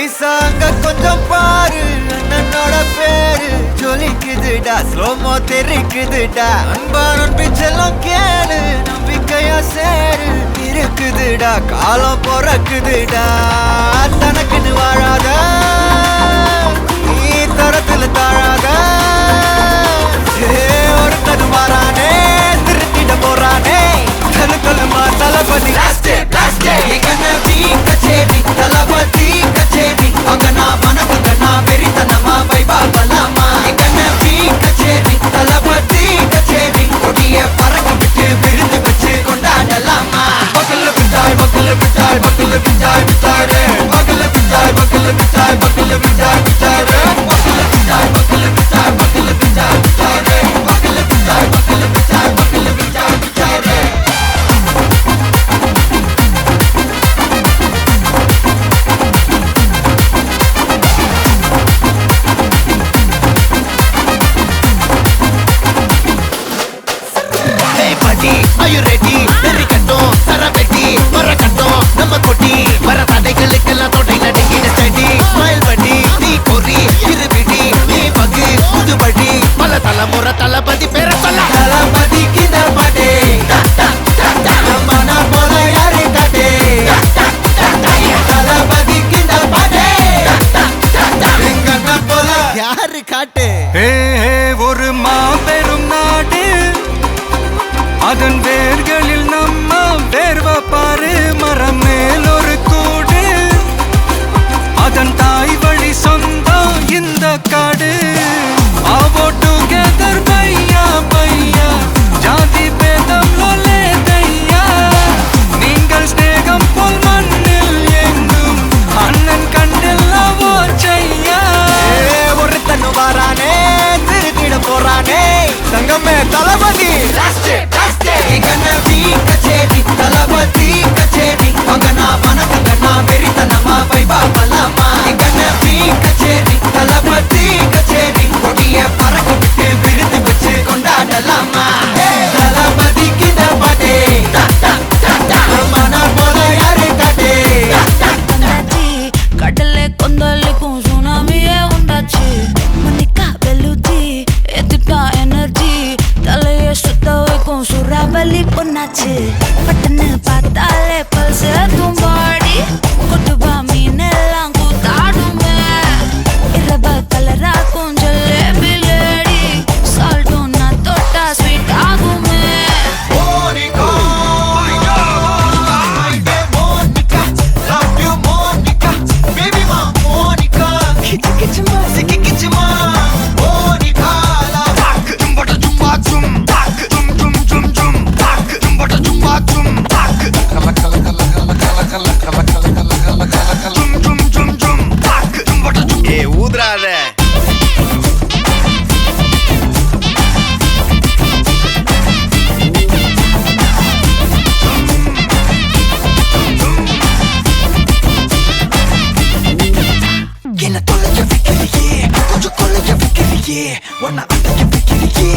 நைசாங்க கொஞ்சம் பாரு அண்ணனோட பேரு ஜொலிக்குதுடா ஸ்லோமோ தெரிக்குதுடா அன்பான பிச்செல்லாம் கேளு நம்பிக்கையா சேரு இருக்குதுடா காலம் பிறக்குதுடா தனக்குன்னு வாழாத நீ தரத்துல தாழாத ஒருத்தன் மாறானே திருத்திட போறானே கலுமா தளபதி கச்சேரி தளபதி கச்சேரி அங்கனா மனசுங்கனா வெறித்தனமா வைபா பலாமா எங்கனவி கச்சேரி தளபதி கச்சேரி கொடிய பறக்க விட்டு விருந்து வச்சு கொண்டாடலாமா பக்கல விட்டாய் பக்கல விட்டாய் பக்கல விட்டாய் விட்டாரே பக்கல விட்டாய் பக்கல விட்டாய் பக்கல விட்டாய் விட்டாரே பக்கல விட்டாய் பக்கல விட்டாய் பக்கல விட்டாய் விட்டாரே பக்கல விட்டாய் பக்கல விட்டாய் பக்கல விட்டாய் விட்டாரே Are you ready? Very கட்டும் சரவெட்டி வர கட்டும் நம்ம கொட்டி வர தடைகளுக்கெல்லாம் தொடை நடுங்கிட ஸ்டடி ஸ்மைல் பண்ணி நீ பொறி இருவிடி நீ பகு புதுபடி பல தலைமுறை தளபதி பேர சொல்ல தளபதிக்கு இந்த பாட்டே மன போல யாரு காட்டே தளபதிக்கு இந்த பாட்டே எங்கண்ணா போல யாரு காட்டு ஒரு மாபெரும் நாடு அதன் வேர்களில் நம்ம வேர்வ பாரு மரம் மேல் ஒரு கூடு அதன் தாய் வழி சொந்தம் இந்த காடு ஆவோ டுகெதர் பையா பையா ஜாதி பேதம் லோலே தையா நீங்கள் ஸ்நேகம் போல் மண்ணில் எங்கும் அண்ணன் கண்டெல்லாவோ செய்யா ஒரு தன்னு வாரானே திருத்திட போறானே தங்கமே தளபதி கனவி கச்சேரி தளபதி கச்சேரி அங்கனா மனசுங்கனா வெறித்தனமா வைபா பலாமா கனவி கச்சேரி தளபதி கச்சேரி கொடிய பறக்க விட்டு விருந்து வச்சு கொண்டாடலாமா தளபதிக்கு இந்த பாட்டே மன போல யாரு காட்டே கடலே கொந்தளிக்கும் சுனாமியே உண்டாச்சு மணிக்கா வெளுத்தி எதுட்டா எனர்ஜி தலைய சுத்த வைக்கும் சுறாவலி பொண்ணாச்சு பட்டன்னு பார்த்தாலே பல்ச தும்பாடி கொட்டுபா மீனெல்லாம் கூத்தாடுமே இரவ கலராக்கும் ஜல்லேபி லேடி சால்ட்டும் நான் தொட்டா ஸ்வீட் ஆகுமே ஊதுறாத என்ன தொலைய வைக்கிறியே கொஞ்சம் கொலைய வைக்கிறியே உன்னை அடைய வைக்கிறியே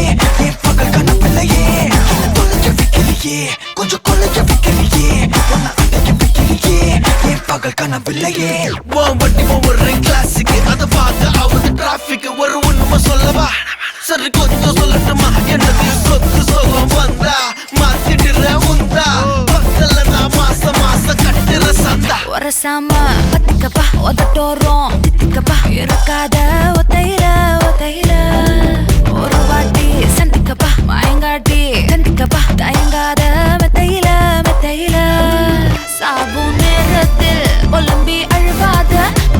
என் பகல் கனவில்லையே என்ன தொலைய வைக்கிறியே கொஞ்சம் கொலைய வைக்கிறியே உன்னை அடைய வைக்கிறியே என் பகல் கனவில்லையே வண்டி ஒவ்வொரு கிளாஸுக்கு அதை பார்த்து ஆகுது டிராபிக் ஒரு உண்மை சொல்லவா சரி கொஞ்சம் சொல்லட்டுமா என்னது சொத்து சொல்லம் வந்தா மாத்திடுற உந்தா பக்கல நான் மாச கட்டுற சந்தா ஒரசாம பத்திக்கப்பா ஒதட்டோரம் தித்திக்கப்பா இருக்காத ஒத்தையில ஒத்தையில ஒரு வாட்டி சந்திக்கப்பா மாயங்காட்டி கந்திக்கப்பா தயங்காத மெத்தையில மெத்தையில சாபு நேரத்தில் ஒலிம்பி அழுவாத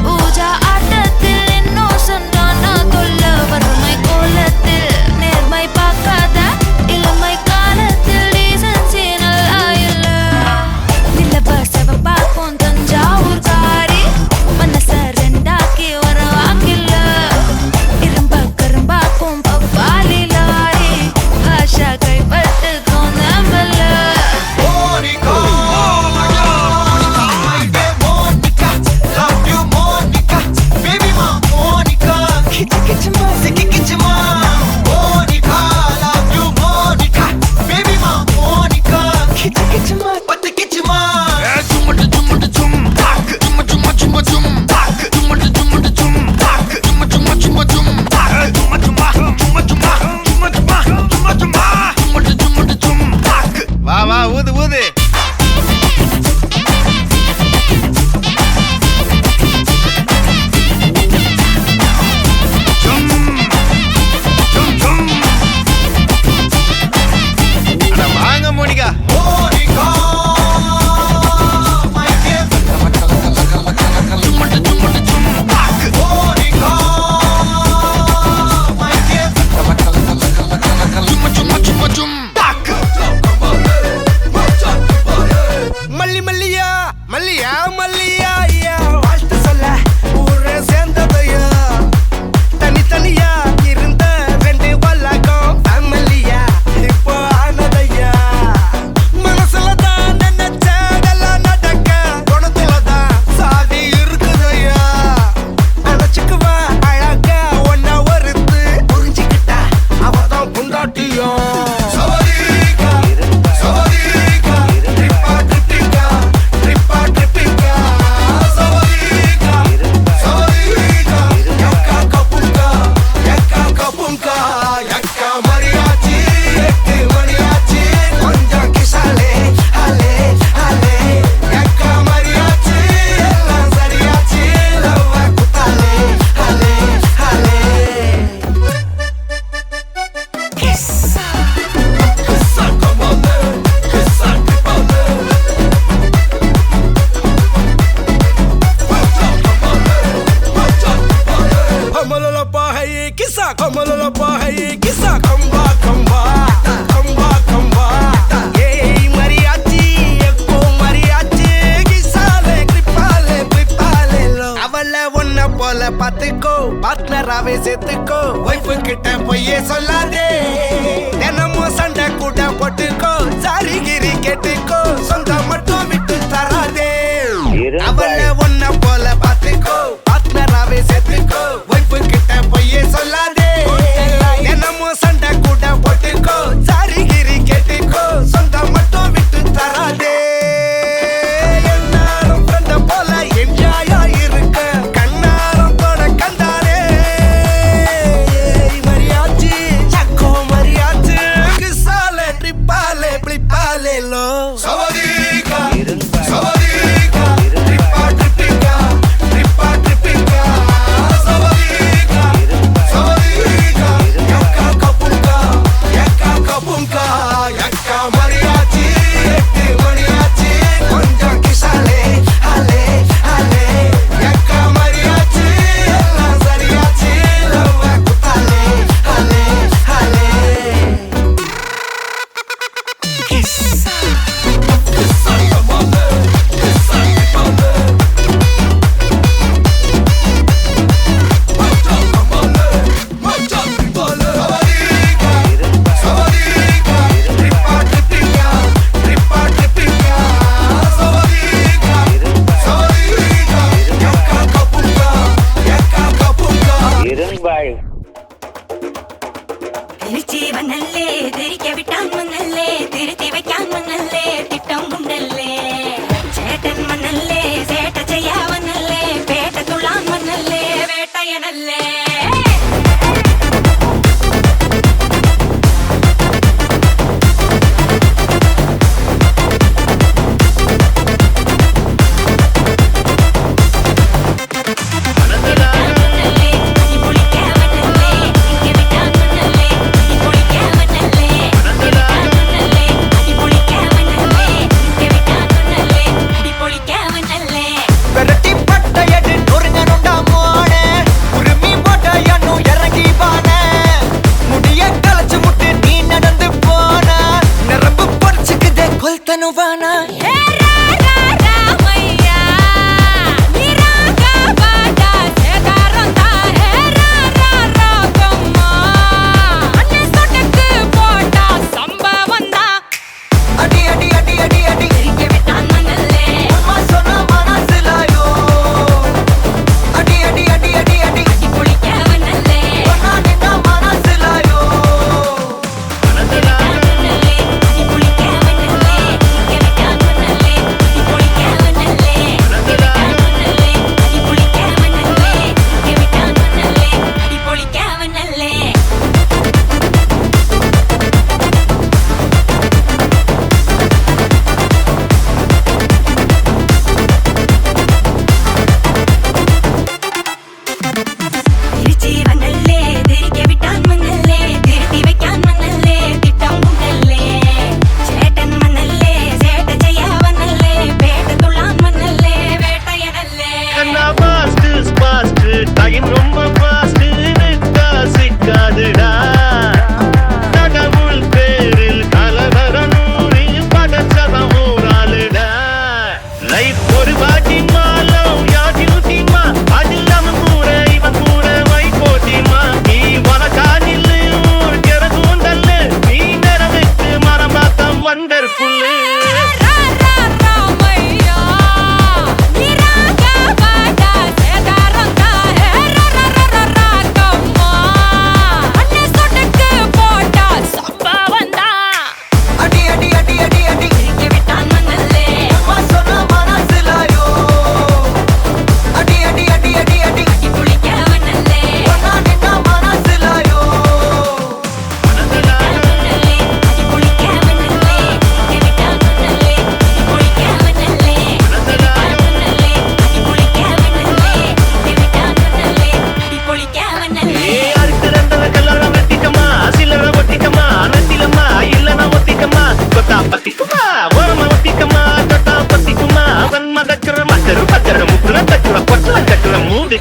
பூஜா ஆட்டத்தில் இன்னும் சொன்னானா தொல்ல வறுமை கோலத்தில் நேர்மை பார்க்காத இளமை காலத்தில் டீசன்சி நல்லா இல்ல நிலவ செவப்பாக்கும் தஞ்சாவூர் காரி மனச ரெண்டாக்கி வர வாக்கில்ல இரும்ப கரும்பாக்கும் பப்பாலி லாரி பாஷா கைப்பட்டுக்கும் நம்பல किसा कमल पाई किसा खंबा खंबा खंबा खंबा ये मरियाची एको मरियाची किसाले क्रिपाले लो அவள ஒன்ன போல பாத்துக்கோ பார்ட்னராவே சேர்த்துக்கோ வைஃப் கிட்ட பொய்யே சொல்லாதே தினமும் சண்டை கூட போட்டுக்கோ சாரி கிரி கேட்டுக்கோ சொந்தம் மட்டும் விட்டு தராதே அவள ஒன்ன போல பாத்துக்கோ பார்ட்னராவே சேர்த்துக்கோ வைஃப் கிட்ட பொய்யே சொல்லாதே தினமும் சண்டை கூட போட்டுக்கோ சாரி கிரி கேட்டுக்கோ சொந்தம் மட்டும் விட்டு தராதே என்னாலும் ஃப்ரெண்ட போல என்ஜாயா இருக்க கண்ணாரம் போட கண்டானே மரியாச்சி சக்கோ மரியாச்சி கிசாலே ட்ரிப்பாலே பிளிப்பாலே லோ சவதீகா சவதீகா ட்ரிப்பா ட்ரிப்பிங்கா ட்ரிப்பா ட்ரிப்பிங்கா சவதீகா சவதீகா யக்கா கபுங்கா யக்கா மரியாச்சி எட்டு மணியாச்சி கொஞ்சம் கிசாலே ஹலே ஹலே யக்கா மரியாச்சி எல்லாம் சரியாச்சி லவ்வ குத்தாலே ஹலே ஹலே கிசா கிசா கமாலே கிசா கமாலே மச்சா கமாலே மச்சா கமாலே சவதீகா ட்ரிப்பா ட்ரிப்பிங்கா ட்ரிப்பா ட்ரிப்பிங்கா சவதீகா சவதீகா யக்கா கபுங்கா இரும்பாய் തിരിച്ചി വന്നല്ലേ തിരികെ വിട്ടാൻ വന്നല്ലേ തിരുത്തി വയ്ക്കാൻ വന്നല്ലേ തിട്ടം ഉണ്ടല്ലേ ചേട്ടൻ വന്നല്ലേ ചേട്ട ചെയ്യാ വന്നല്ലേ പേട്ട തുള്ളാൻ വന്നല്ലേ വേട്ടയനല്ലേ விரட்டி பட்டையடு நொறுங்கனுண்டா மோனே உரிமை போட்ட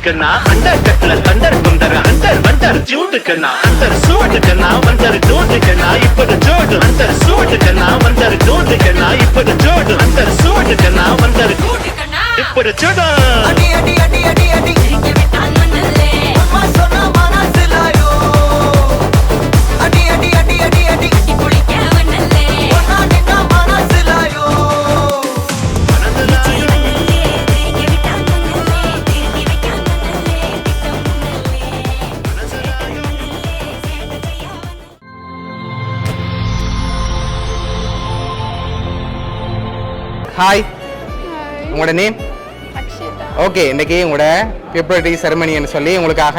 கண்ணா அண்டர் கட்ல தண்டர் குண்டர் அண்டர் வண்டர் ஜூட்டு கண்ணா அண்டர் சூட்டு கண்ணா வண்டர் டூட்டு கண்ணா இப்பது ஜோடு அண்டர் சூட்டு கண்ணா வண்டர் டூட்டு கண்ணா இப்பது ஜோடு அண்டர் சூட்டு கண்ணா வண்டர் கூட்டு கண்ணா இப்பது ஜோடு அடி அடி அடி அடி அடி திரிக்க விட்டான் மண்ணல்லே அம்மா சொன்ன மனசிலாயோ அடி அடி அடி அடி அடி கட்டி குளிக்க வண்ணல்லே ஒன்னா நின்னா மனசிலாயோ மனசிலாயோ திரிக்க விட்டான் மண்ணல்லே திருத்தி வைக்கான் மண்ணல்லே திட்டம் முன்னல்லே ஹாய், உங்களோட நேம்? ஓகே, இன்னைக்கு உங்களோட பிப்ரவரி செரமனின்னு சொல்லி உங்களுக்காக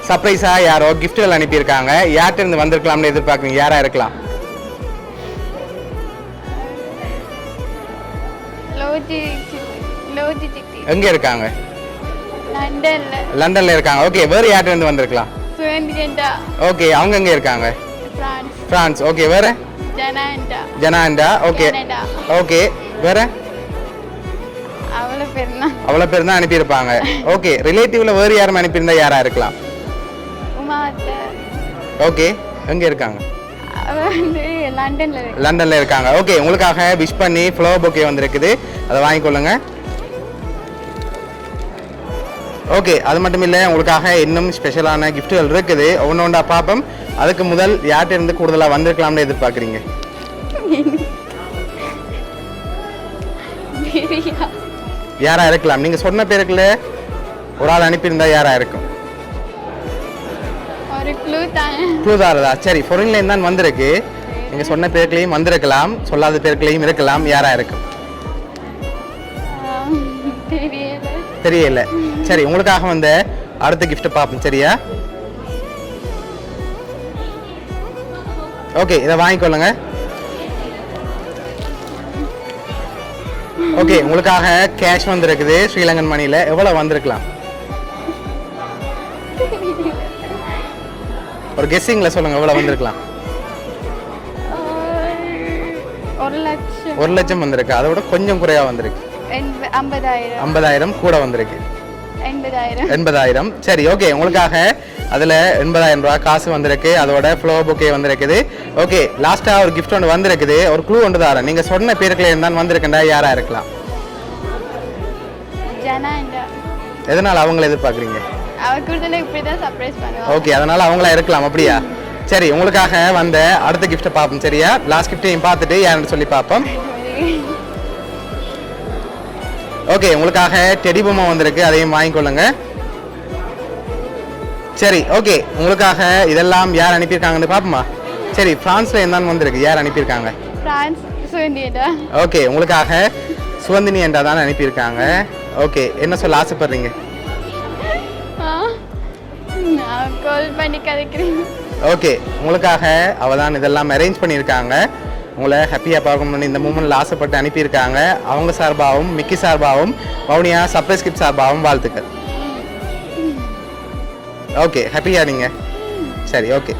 சர்ப்ரைஸாக யாரோ கிஃப்ட்கள் அனுப்பியிருக்காங்க. யார்கிட்ட இருந்து வந்திருக்கலாம்னு எதிர்பார்க்குறீங்க? யாராக இருக்கலாம்? எங்கே இருக்காங்க? லண்டன்ல இருக்காங்க. ஓகே, வேறு யார்கிட்ட இருந்து வந்திருக்கலாம்? ஓகே, அவங்க எங்கே இருக்காங்க? பிரான்ஸ். ஓகே, வேறு? ஜனாண்டா. ஓகே ஓகே, வேறு? அவ்வளோ பேர் தான் அனுப்பியிருப்பாங்க. ஓகே, ரிலேட்டிவ்ல வேறு யாரும் அனுப்பியிருந்தா யாரா இருக்கலாம்? ஓகே, எங்க இருக்காங்க? லண்டன்ல இருக்காங்க. ஓகே, உங்களுக்காக விஷ் பண்ணி ஃப்ளவர் பொக்கே வந்திருக்குது, அதை வாங்கிக்கொள்ளுங்க. ஓகே, அது மட்டும் இல்லை, உங்களுக்காக இன்னும் ஸ்பெஷலான கிஃப்ட்டுகள் இருக்குது, ஒவ்வொன்றா பார்ப்போம். அதுக்கு முதல் யார்கிட்ட இருந்து கூடுதலாக வந்திருக்கலாம்னு எதிர்பார்க்குறீங்க? யாரா இருக்கலாம்? நீங்க சொன்ன பேருக்குள்ள ஒரு ஆள் அனுப்பியிருந்தா யாரா இருக்கும்? க்ளூ தாரதா? சரி, ஃபாரின்ல இருந்தான் வந்திருக்கு, நீங்க சொன்ன பேருக்குலையும் வந்திருக்கலாம், சொல்லாத பேருக்குலையும் இருக்கலாம். யாரா இருக்கும்? தெரியல. சரி, உங்களுக்காக வந்த அடுத்த கிஃப்ட் பார்ப்போம், சரியா? ஓகே, இதை வாங்கிக்கொள்ளுங்க. ஓகே, உங்களுக்காக கேஷ் வந்திருக்குது ஸ்ரீலங்கன் மணியில். எவ்வளவு வந்திருக்கலாம்? ஒரு கெஸ்ஸிங்ல சொல்லுங்க, எவ்வளவு வந்திருக்கலாம்? 1 லட்சம் வந்திருக்கு. அதை விட கொஞ்சம் குறையா வந்திருக்கு. 50,000 கூட வந்திருக்கு. 80,000. சரி, ஓகே, உங்களுக்காக அதுல 80,000 ரூபாய் காசு வந்திருக்கு, அதோட ஃப்ளவர் பொக்கே வந்திருக்குது. ஓகே, லாஸ்டா ஒரு கிஃப்ட் ஒன்று வந்திருக்குது, ஒரு க்ளூ ஒன்று தரேன். நீங்க சொன்ன பேருக்குள்ள இருந்தான் வந்திருக்கா, யாரா இருக்கலாம்? எதனால அவங்கள எதிர்பார்க்குறீங்க? ஓகே, அதனால அவங்களா இருக்கலாம், அப்படியா? சரி, உங்களுக்காக வந்த அடுத்த கிஃப்ட்டை பார்ப்போம், சரியா? லாஸ்ட் கிஃப்டையும் பார்த்துட்டு யாருன்னு சொல்லி பார்ப்போம். ஓகே, உங்களுக்காக டெடி பொம்மை வந்திருக்கு, அதையும் வாங்கிக்கொள்ளுங்க. சரி, ஓகே, உங்களுக்காக இதெல்லாம் யார் அனுப்பியிருக்காங்கன்னு பார்ப்போமா? சரி, பிரான்ஸ்ல என்னன்னு வந்திருக்கு, யார் அனுப்பியிருக்காங்க? ஓகே, உங்களுக்காக சுவந்தினி என்றா தான் அனுப்பியிருக்காங்க. ஓகே, என்ன சொல்ல ஆசைப்படுறீங்க? ஓகே, உங்களுக்காக அவ தான் இதெல்லாம் அரேஞ்ச் பண்ணியிருக்காங்க, உங்களை ஹாப்பியாக பார்க்கணும்னு இந்த மூமெண்ட்டில் ஆசைப்பட்டு அனுப்பியிருக்காங்க. அவங்க சார்பாகவும் மிக்கி சார்பாகவும் வவுனியா சர்ப்ரைஸ் கிஃப்ட் சார்பாகவும் வாழ்த்துக்கள். ஓகே, ஹாப்பியா நீங்கள்? சரி, ஓகே.